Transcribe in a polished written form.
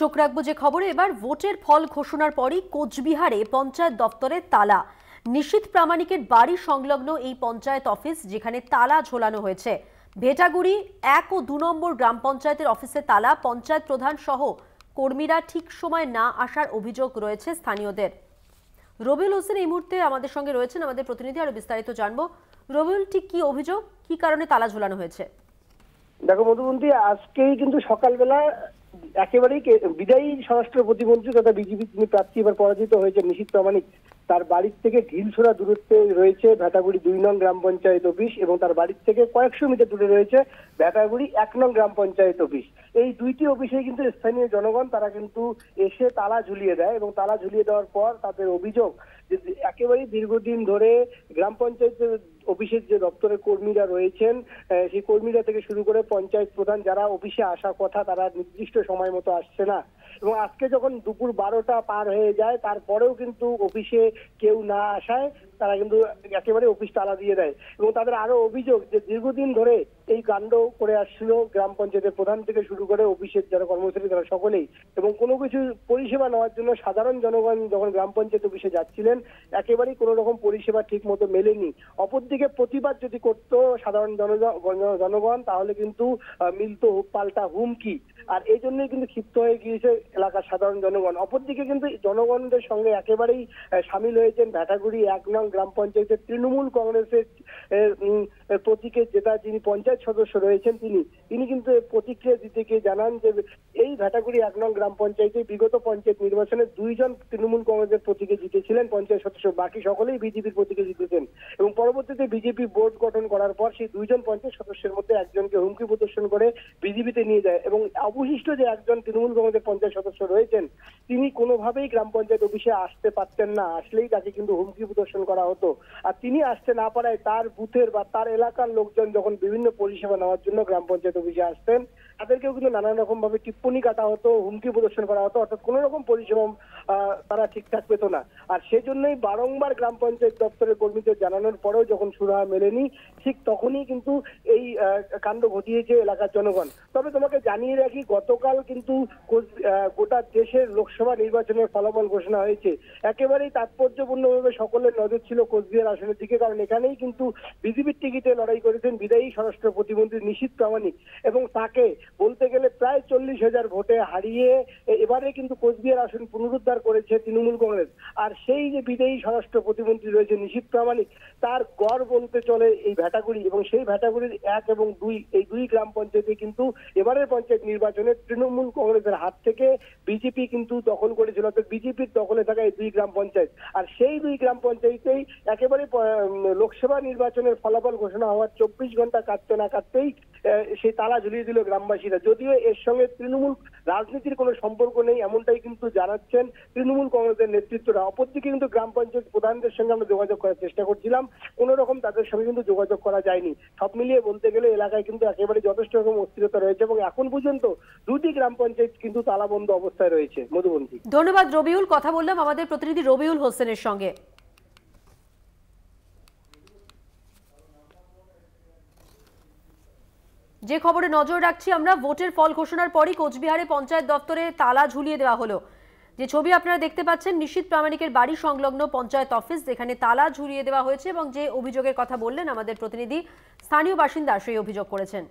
চোখ রাখবো যে খবরে এবার ভোটের ফল ঘোষণার পরই কোচবিহারে পঞ্চায়েত দপ্তরে তালা। নিশীথ প্রামাণিকের বাড়ি সংলগ্ন এই পঞ্চায়েত অফিস যেখানে তালা ঝোলানো হয়েছে। ভেটাগুড়ি 1 ও 2 নম্বর গ্রাম পঞ্চায়েতের অফিসে তালা। পঞ্চায়েত প্রধান সহ কর্মীরা ঠিক সময় না আসার অভিযোগ রয়েছে স্থানীয়দের। রবিউল হোসেন এই মুহূর্তে আমাদের সঙ্গে রয়েছেন, আমাদের প্রতিনিধি। আরো বিস্তারিত জানবো। রবিউল, ঠিক কি অভিযোগ, কি কারণে তালা ঝোলানো হয়েছে? দেখো মধুবন্তী, আজকেই কিন্তু সকালবেলা একেবারেই বিদায়ী স্বরাষ্ট্র প্রতিমন্ত্রী তথা বিজেপি তিনি প্রার্থী এবার পরাজিত হয়েছে নিশীথ প্রামাণিক, তার বাড়ির থেকে ঢিলছোড়া দূরত্বে রয়েছে ভেটাগুড়ি 2 নং গ্রাম পঞ্চায়েত অফিস এবং তার বাড়ির থেকে কয়েকশো মিটার দূরে রয়েছে ভেটাগুড়ি 1 নং গ্রাম পঞ্চায়েত অফিস। এই দুইটি অফিসে কিন্তু স্থানীয় জনগণ তারা কিন্তু এসে তালা ঝুলিয়ে দেয় এবং তালা ঝুলিয়ে দেওয়ার পর তাদের অভিযোগ যে একেবারেই দীর্ঘদিন ধরে গ্রাম পঞ্চায়েতের অফিসের যে দপ্তরের কর্মীরা রয়েছেন সেই কর্মীরা থেকে শুরু করে পঞ্চায়েত প্রধান যারা অফিসে আসার কথা তারা নির্দিষ্ট সময় মতো আসছে না। এবং আজকে যখন দুপুর 12টা পার হয়ে যায় তারপরেও কিন্তু অফিসে কেউ না আসায় তারা কিন্তু একেবারে অফিস তালা দিয়ে দেয়। এবং তাদের আরো অভিযোগ যে দীর্ঘদিন ধরে এই কাণ্ড করে আসছিল গ্রাম পঞ্চায়েতের প্রধান থেকে শুরু করে অফিসের যারা কর্মচারী তারা সকলেই, এবং কোনো কিছু পরিষেবা নেওয়ার জন্য সাধারণ জনগণ যখন গ্রাম পঞ্চায়েত অফিসে যাচ্ছিলেন একেবারেই কোনো রকম পরিষেবা ঠিক মতো মেলেনি। অপরদিকে প্রতিবাদ যদি করতো সাধারণ জনগণ তাহলে কিন্তু মিলতো পাল্টা হুমকি, আর এই জন্যই কিন্তু ক্ষিপ্ত হয়ে গিয়েছে এলাকার সাধারণ জনগণ। অপরদিকে কিন্তু জনগণদের সঙ্গে একেবারেই সামিল হয়েছেন ভেটাগুড়ি 1 নং গ্রাম পঞ্চায়েতের তৃণমূল কংগ্রেসের প্রতীকের যেটা যিনি পঞ্চায়েত সদস্য রয়েছেন তিনি কিন্তু প্রতিক্রিয়া দিতে গিয়ে জানান যে এই ভেটাগুড়ি 1 নং গ্রাম পঞ্চায়েতে বিগত পঞ্চায়েত নির্বাচনে 2 জন তৃণমূল কংগ্রেসের প্রতীকে জিতেছিলেন পঞ্চায়েত সদস্য, বাকি সকলেই বিজেপির প্রতীকে জিতেছেন। এবং পরবর্তীতে বিজেপি বোর্ড গঠন করার পর সেই 2 জন পঞ্চায়েত সদস্যের মধ্যে একজনকে হুমকি প্রদর্শন করে বিজেপিতে নিয়ে যায় এবং অবশিষ্ট যে একজন তৃণমূল কংগ্রেসের পঞ্চায়েত সদস্য রয়েছেন তিনি কোনোভাবেই গ্রাম পঞ্চায়েত অফিসে আসতে পারতেন না, আসলেই তাকে কিন্তু হুমকি প্রদর্শন করা হতো। আর তিনি আসতে না পারায় তার বুথের বা তার এলাকার লোকজন যখন বিভিন্ন পরিষেবা নেওয়ার জন্য গ্রাম পঞ্চায়েত অফিসে আসতেন তাদেরকেও কিন্তু নানান রকম ভাবে টিপ্পনি কাটা হতো, হুমকি প্রদর্শন করা হতো, অর্থাৎ কোনো রকম পরিষেবা তারা ঠিকঠাক পেত না। আর সেজন্যই বারংবার গ্রাম পঞ্চায়েত দপ্তরের কর্মীদের জানানোর পরেও যখন সুরাহা মেলেনি ঠিক তখনই কিন্তু এই কাণ্ড ঘটিয়েছে এলাকার জনগণ। তবে তোমাকে জানিয়ে রাখি গতকাল কিন্তু গোটা দেশের লোকসভা নির্বাচনের ফলাফল ঘোষণা হয়েছে। একেবারেই তাৎপর্যপূর্ণভাবে সকলের নজর ছিল কোচবিহার আসনের দিকে, কারণ এখানেই কিন্তু বিজেপির টিকিটে লড়াই করেছেন বিদায়ী স্বরাষ্ট্র প্রতিমন্ত্রী নিশীথ প্রামাণিক এবং তাকে বলতে গেলে প্রায় 40,000 ভোটে হারিয়ে এবারে কিন্তু কোচবিহার আসন পুনরুদ্ধার করেছে তৃণমূল কংগ্রেস। আর সেই যে বিদায়ী স্বরাষ্ট্র প্রতিমন্ত্রী রয়েছে নিশীথ প্রামাণিক তার গড় বলতে চলে এই ভেটাগুড়ি, এবং সেই ভেটাগুড়ির 1 এবং 2 এই 2 গ্রাম পঞ্চায়েতে কিন্তু এবারের পঞ্চায়েত নির্বাচনে তৃণমূল কংগ্রেসের হাত থেকে বিজেপি কিন্তু দখল করেছিল, অর্থাৎ বিজেপির দখলে থাকা এই 2 গ্রাম পঞ্চায়েত। আর সেই 2 গ্রাম পঞ্চায়েতেই একেবারে লোকসভা নির্বাচনের ফলাফল ঘোষণা হওয়ার 24 ঘন্টা কাটতে না কাটতেই সেই তালা ঝুলিয়ে দিল গ্রামবাসীরা। যদিও এর সঙ্গে তৃণমূল রাজনীতির কোনো সম্পর্ক নেই এমনটাই কিন্তু জানাচ্ছেন তৃণমূল কংগ্রেসের নেতৃত্বরা। অপরদিকে কিন্তু গ্রাম পঞ্চায়েত প্রধানদের সঙ্গে আমরা যোগাযোগ করার চেষ্টা করছিলাম, কোনো রকম তাদের সঙ্গে কিন্তু যোগাযোগ করা যায়নি। সব মিলিয়ে বলতে গেলে এলাকায় কিন্তু একেবারে যথেষ্ট রকম অস্থিরতা রয়েছে এবং এখন পর্যন্ত 2টি গ্রাম পঞ্চায়েত কিন্তু তালাবন্ধ অবস্থায় রয়েছে। মধুবন্তী, ধন্যবাদ রবিউল। কথা বললাম আমাদের প্রতিনিধি রবিউল হোসেনের সঙ্গে। যে খবরে নজর রাখছি আমরা, ভোটের ফল ঘোষণার পরই কোচবিহারে পঞ্চায়েত দপ্তরে তালা ঝুলিয়ে দেওয়া হলো। যে ছবি আপনারা দেখতে পাচ্ছেন নিশীথ প্রামাণিকের বাড়ি সংলগ্ন পঞ্চায়েত অফিস যেখানে তালা ঝুলিয়ে দেওয়া হয়েছে এবং যে অভিযোগের কথা বললেন আমাদের প্রতিনিধি স্থানীয় বাসিন্দা সেই অভিযোগ করেছেন।